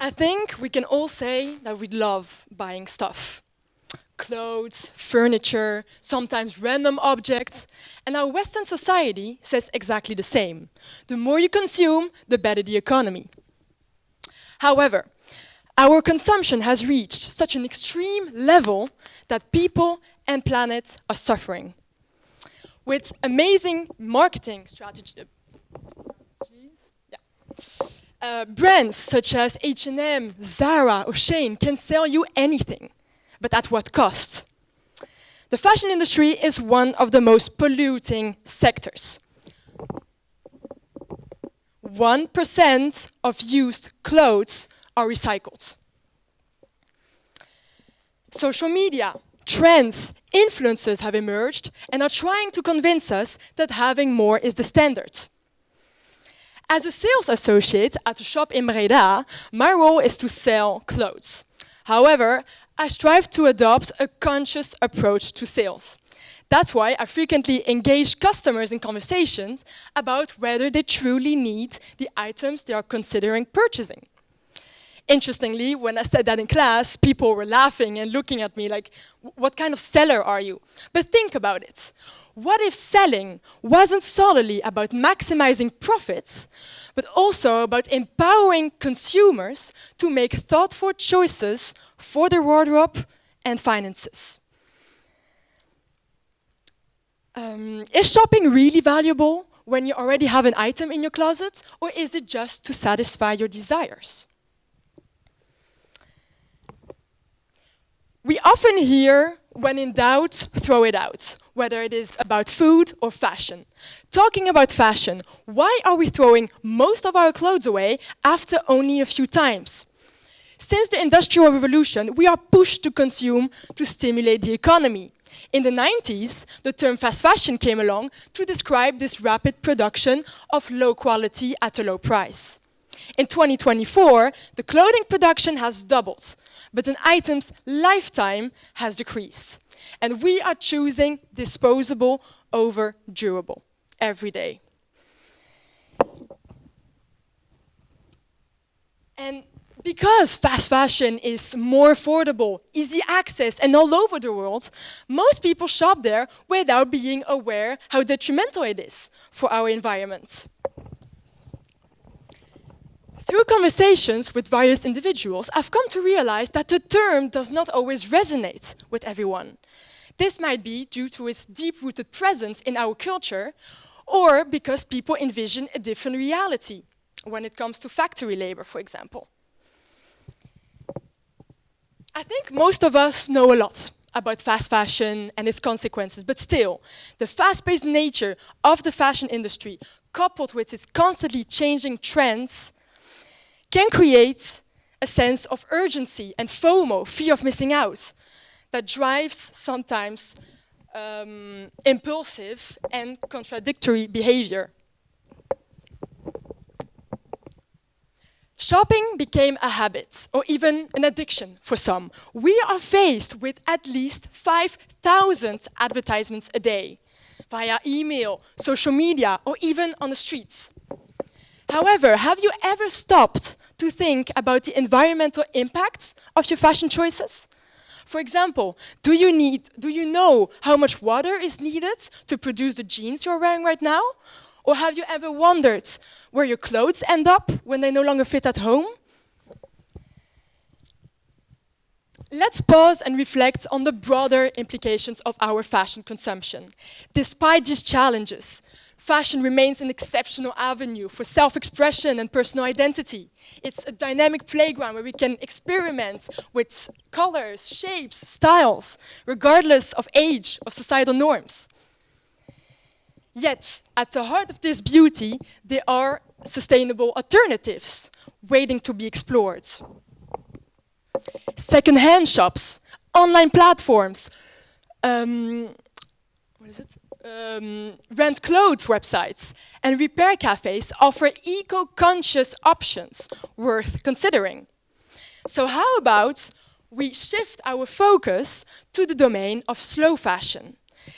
I think we can all say that we love buying stuff. Clothes, furniture, sometimes random objects. And our Western society says exactly the same. The more you consume, the better the economy. However, our consumption has reached such an extreme level that people and planet are suffering. With amazing marketing strategy, brands such as H&M, Zara, or Shein can sell you anything, but at what cost? The fashion industry is one of the most polluting sectors. 1% of used clothes are recycled. Social media, trends, influencers have emerged and are trying to convince us that having more is the standard. As a sales associate at a shop in Breda, my role is to sell clothes. However, I strive to adopt a conscious approach to sales. That's why I frequently engage customers in conversations about whether they truly need the items they are considering purchasing. Interestingly, when I said that in class, people were laughing and looking at me like, what kind of seller are you? But think about it. What if selling wasn't solely about maximizing profits, but also about empowering consumers to make thoughtful choices for their wardrobe and finances? Is shopping really valuable when you already have an item in your closet, or is it just to satisfy your desires? We often hear, when in doubt, throw it out, whether it is about food or fashion. Talking about fashion, why are we throwing most of our clothes away after only a few times? Since the Industrial Revolution, we are pushed to consume to stimulate the economy. In the 90s, the term fast fashion came along to describe this rapid production of low quality at a low price. In 2024, the clothing production has doubled, but an item's lifetime has decreased. And we are choosing disposable over durable every day. And because fast fashion is more affordable, easy access, and all over the world, most people shop there without being aware how detrimental it is for our environment. Through conversations with various individuals, I've come to realize that the term does not always resonate with everyone. This might be due to its deep-rooted presence in our culture, or because people envision a different reality when it comes to factory labor, for example. I think most of us know a lot about fast fashion and its consequences, but still, the fast-paced nature of the fashion industry, coupled with its constantly changing trends, can create a sense of urgency and FOMO, fear of missing out, that drives sometimes impulsive and contradictory behavior. Shopping became a habit, or even an addiction for some. We are faced with at least 5,000 advertisements a day, via email, social media, or even on the streets. However, have you ever stopped to think about the environmental impacts of your fashion choices? For example, do you know how much water is needed to produce the jeans you're wearing right now? Or have you ever wondered where your clothes end up when they no longer fit at home? Let's pause and reflect on the broader implications of our fashion consumption. Despite these challenges, fashion remains an exceptional avenue for self-expression and personal identity. It's a dynamic playground where we can experiment with colors, shapes, styles, regardless of age or societal norms. Yet, at the heart of this beauty, there are sustainable alternatives waiting to be explored. Second-hand shops, online platforms, rent clothes websites, and repair cafes offer eco-conscious options worth considering. So how about we shift our focus to the domain of slow fashion,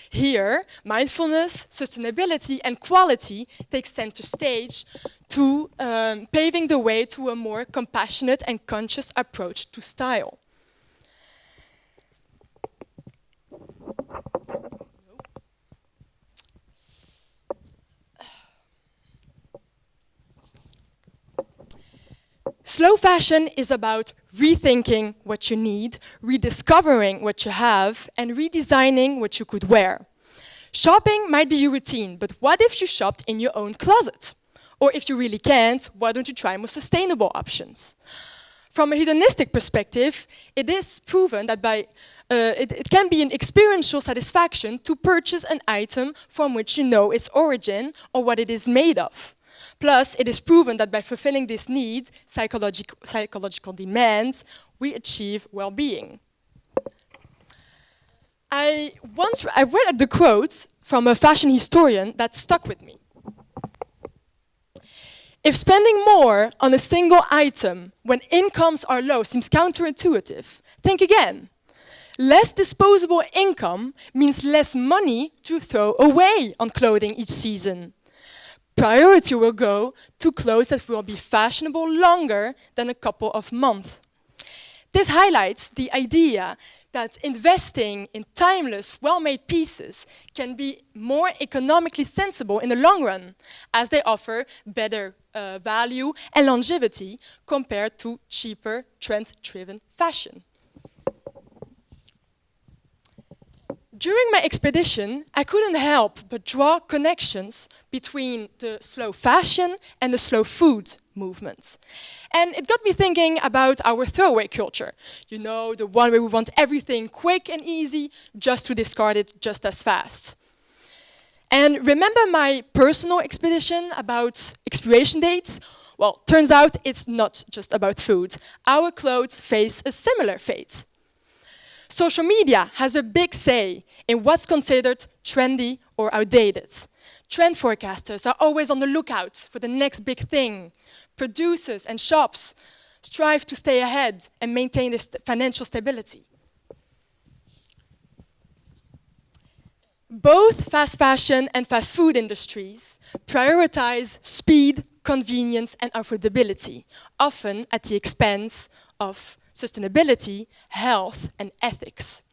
Here, mindfulness, sustainability, and quality take center stage to paving the way to a more compassionate and conscious approach to style. Slow fashion is about rethinking what you need, rediscovering what you have, and redesigning what you could wear. Shopping might be your routine, but what if you shopped in your own closet? Or if you really can't, why don't you try more sustainable options? From a hedonistic perspective, it is proven that it can be an experiential satisfaction to purchase an item from which you know its origin or what it is made of. Plus, it is proven that by fulfilling this need, psychological demands, we achieve well-being. I read the quote from a fashion historian that stuck with me. If spending more on a single item when incomes are low seems counterintuitive, think again. Less disposable income means less money to throw away on clothing each season. Priority will go to clothes that will be fashionable longer than a couple of months. This highlights the idea that investing in timeless, well-made pieces can be more economically sensible in the long run, as they offer better value and longevity compared to cheaper, trend-driven fashion. During my expedition, I couldn't help but draw connections between the slow fashion and the slow food movements. And it got me thinking about our throwaway culture. You know, the one where we want everything quick and easy just to discard it just as fast. And remember my personal expedition about expiration dates? Well, turns out it's not just about food. Our clothes face a similar fate. Social media has a big say in what's considered trendy or outdated. Trend forecasters are always on the lookout for the next big thing. Producers and shops strive to stay ahead and maintain their financial stability. Both fast fashion and fast food industries prioritize speed, convenience, and affordability, often at the expense of sustainability, health, and ethics.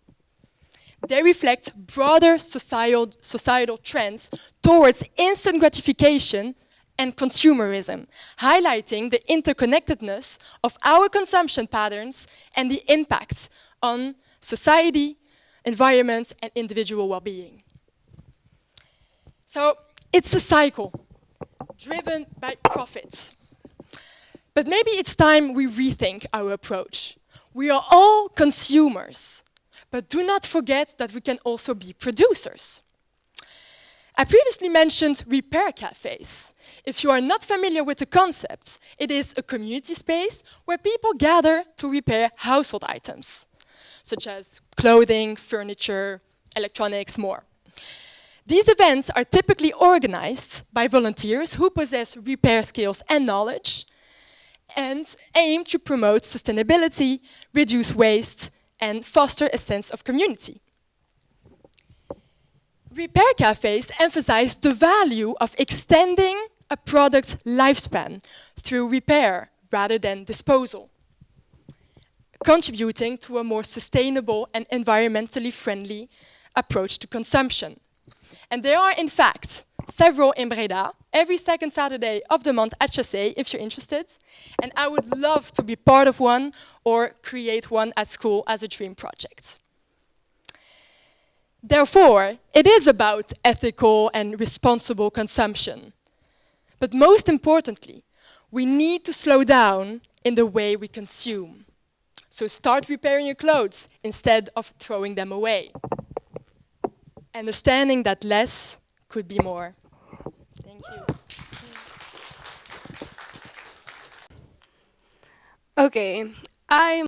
They reflect broader societal trends towards instant gratification and consumerism, highlighting the interconnectedness of our consumption patterns and the impacts on society, environment, and individual well-being. So it's a cycle driven by profit. But maybe it's time we rethink our approach. We are all consumers, but do not forget that we can also be producers. I previously mentioned repair cafes. If you are not familiar with the concept, it is a community space where people gather to repair household items, such as clothing, furniture, electronics, more. These events are typically organized by volunteers who possess repair skills and knowledge, and aim to promote sustainability, reduce waste, and foster a sense of community. Repair cafes emphasize the value of extending a product's lifespan through repair rather than disposal, contributing to a more sustainable and environmentally friendly approach to consumption. And there are, in fact, several in Breda, every second Saturday of the month at Chassé, if you're interested. And I would love to be part of one or create one at school as a dream project. Therefore, it is about ethical and responsible consumption. But most importantly, we need to slow down in the way we consume. So start repairing your clothes instead of throwing them away. Understanding that less could be more. Thank you. Okay, I